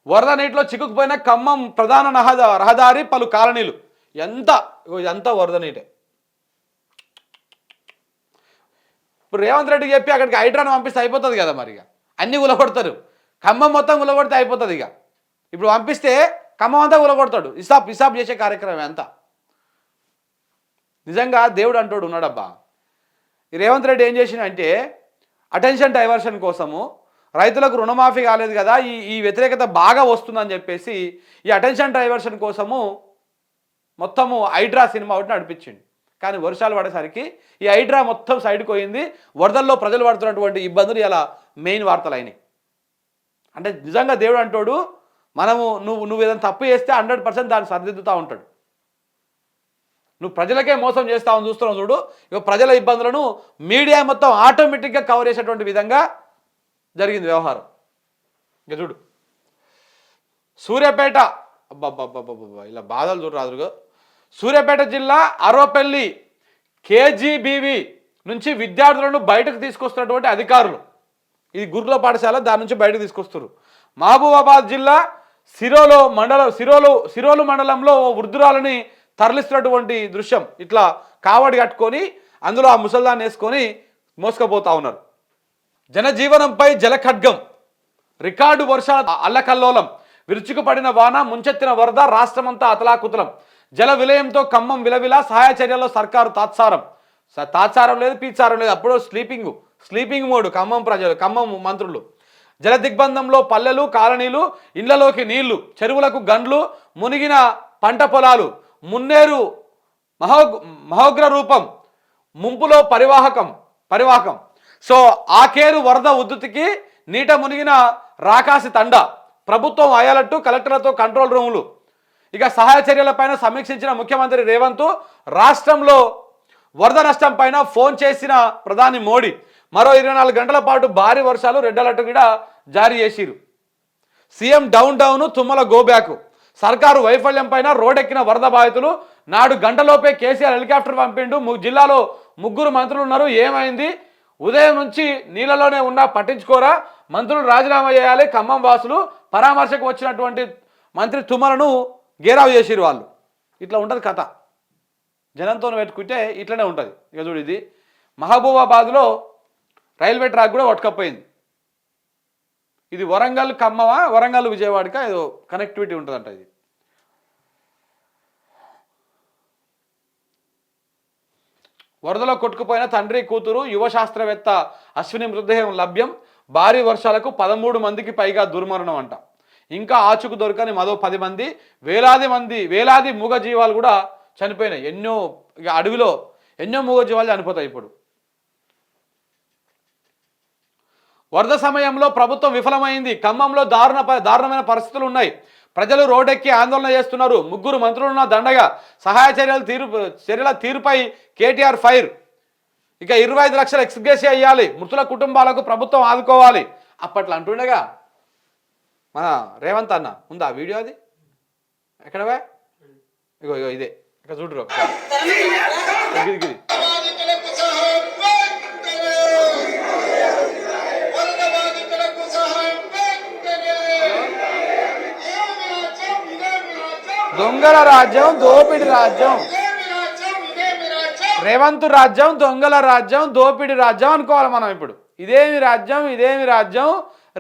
వరద నీటిలో చిక్కుకుపోయిన ఖమ్మం ప్రధాన రహదారి పలు కాలనీలు. ఎంత ఎంత వరద నీటే. ఇప్పుడు రేవంత్ రెడ్డి చెప్పి అక్కడికి హైడ్రాను పంపిస్తే అయిపోతుంది కదా. మరి ఇక అన్నీ ఉలగొడతారు. ఖమ్మం మొత్తం ఉలగొడితే అయిపోతుంది. ఇక ఇప్పుడు పంపిస్తే ఖమ్మం అంతా ఉలగొడతాడు. హిసాబ్ చేసే కార్యక్రమం అంతా. నిజంగా దేవుడు అంటోడు ఉన్నాడబ్బా. ఈ రేవంత్ రెడ్డి ఏం చేసినంటే అటెన్షన్ డైవర్షన్ కోసము రైతులకు రుణమాఫీ కాలేదు కదా, ఈ వ్యతిరేకత బాగా వస్తుందని చెప్పేసి ఈ అటెన్షన్ డైవర్షన్ కోసము మొత్తము హైడ్రా సినిమా ఒకటి నడిపించింది. కానీ వర్షాలు పడేసరికి ఈ హైడ్రా మొత్తం సైడ్కి పోయింది. వరదల్లో ప్రజలు పడుతున్నటువంటి ఇబ్బందులు ఇలా మెయిన్ వార్తలు అయినాయి. అంటే నిజంగా దేవుడు అంటోడు నువ్వు ఏదైనా తప్పు చేస్తే 100% దాన్ని సరిదిద్దుతూ ఉంటాడు. నువ్వు ప్రజలకే మోసం చేస్తావని చూస్తున్నావు చూడు. ఇక ప్రజల ఇబ్బందులను మీడియా మొత్తం ఆటోమేటిక్గా కవర్ చేసేటువంటి విధంగా జరిగింది వ్యవహారం. ఇక చూడు, సూర్యాపేట అబ్బాబ్బాబ్బాబ్బా ఇలా బాధలు చూడరాదురుగా. సూర్యాపేట జిల్లా అరోపెల్లి కేజీబీవి నుంచి విద్యార్థులను బయటకు తీసుకొస్తున్నటువంటి అధికారులు. ఇది గురుకుల పాఠశాల, దాని నుంచి బయటకు తీసుకొస్తారు. మహబూబాబాద్ జిల్లా సిరోలు మండలంలో ఓ వృద్ధురాలని తరలిస్తున్నటువంటి దృశ్యం. ఇట్లా కావడి కట్టుకొని అందులో ఆ ముసల్దాన్ని వేసుకొని మోసుకపోతా ఉన్నారు. జనజీవనంపై జలఖడ్గం. రికార్డు వర్షాల అల్లకల్లోలం. విరుచుకుపడిన వాన, ముంచెత్తిన వరద, రాష్ట్రమంతా అతలాకుతలం. జల విలయంతో ఖమ్మం విలవిలా. సహాయ చర్యల్లో సర్కారు తాత్సారం లేదు, పీచారం లేదు. అప్పుడు స్లీపింగ్ మోడ్ ఖమ్మం ప్రజలు, ఖమ్మం మంత్రులు. జల దిగ్బంధంలో పల్లెలు, కాలనీలు, ఇళ్లలోకి నీళ్లు, చెరువులకు గండ్లు, మునిగిన పంట పొలాలు. మున్నేరు మహోగ్ర రూపం, ముంపులో పరివాహకం. సో ఆకేరు వరద ఉద్ధృతికి నీట మునిగిన రాకాసి తండ. ప్రభుత్వం అయాలట్టు, కలెక్టర్లతో కంట్రోల్ రూములు. ఇక సహాయ చర్యలపైన సమీక్షించిన ముఖ్యమంత్రి రేవంత్. రాష్ట్రంలో వరద నష్టం పైన ఫోన్ చేసిన ప్రధాని మోడీ. మరో 24 గంటల పాటు భారీ వర్షాలు, రెడ్ అలర్ట్ కూడా జారీ చేసిరు. CM down Tummala go back. సర్కారు వైఫల్యం పైన రోడ్డెక్కిన వరద బాధితులు. నాడు గంటలోపే కేసీఆర్ హెలికాప్టర్ పంపిండు. జిల్లాలో 3 మంత్రులు ఉన్నారు, ఏమైంది? ఉదయం నుంచి నీళ్ళలోనే ఉన్నా పట్టించుకోరా, మంత్రులు రాజీనామా చేయాలి. ఖమ్మం వాసులు పరామర్శకు వచ్చినటువంటి మంత్రి తుమ్మలను గేరావు చేసిరు వాళ్ళు. ఇట్లా ఉంటుంది కథ. జనంతో పెట్టుకుంటే ఇట్లనే ఉంటుంది. ఇక చూడు, ఇది మహబూబాబాద్లో రైల్వే ట్రాక్ కూడా కొట్టుకపోయింది. ఇది వరంగల్ ఖమ్మమా, వరంగల్ విజయవాడకా ఏదో కనెక్టివిటీ ఉంటుందంట. ఇది వరదలో కొట్టుకుపోయిన తండ్రి కూతురు యువ శాస్త్రవేత్త అశ్విని మృతదేహం లభ్యం. భారీ వర్షాలకు 13 మందికి పైగా దుర్మరణం అంట. ఇంకా ఆచుకు దొరకని మరో 10 మంది. వేలాది మూగ జీవాలు కూడా చనిపోయినాయి. అడవిలో ఎన్నో మూగ జీవాలు చనిపోతాయి. ఇప్పుడు వరద సమయంలో ప్రభుత్వం విఫలమైంది. ఖమ్మంలో దారుణమైన పరిస్థితులు ఉన్నాయి. ప్రజలు రోడ్డెక్కి ఆందోళన చేస్తున్నారు. 3 మంత్రులున్న దండగా. సహాయ చర్యల తీరుపై కేటీఆర్ ఫైర్. ఇక 25 లక్షల ఎక్స్గ్రేషియా ఇవ్వాలి. మృతుల కుటుంబాలకు ప్రభుత్వం ఆదుకోవాలి. అప్పట్లో అంటుండగా మన రేవంత్ అన్న ఉందా వీడియో? అది ఎక్కడవే? ఇగో ఇదే. ఇక చూడరు గిరి. దొంగల రాజ్యం, దోపిడి రాజ్యం. రేవంత్ రాజ్యం, దొంగల రాజ్యం, దోపిడి రాజ్యం అనుకోవాలి మనం. ఇప్పుడు ఇదేమి రాజ్యం?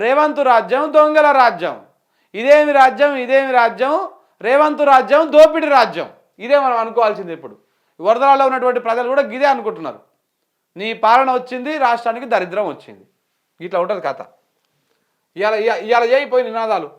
రేవంత్ రాజ్యం, దొంగల రాజ్యం. ఇదేమి రాజ్యం? రేవంత్ రాజ్యం, దోపిడి రాజ్యం. ఇదే మనం అనుకోవాల్సింది. ఇప్పుడు వరదలలో ఉన్నటువంటి ప్రజలు కూడా ఇదే అనుకుంటున్నారు. నీ పాలన వచ్చింది, రాష్ట్రానికి దరిద్రం వచ్చింది. ఇట్లా ఉంటుంది కథ. ఇవాళ చేయిపోయిన నినాదాలు.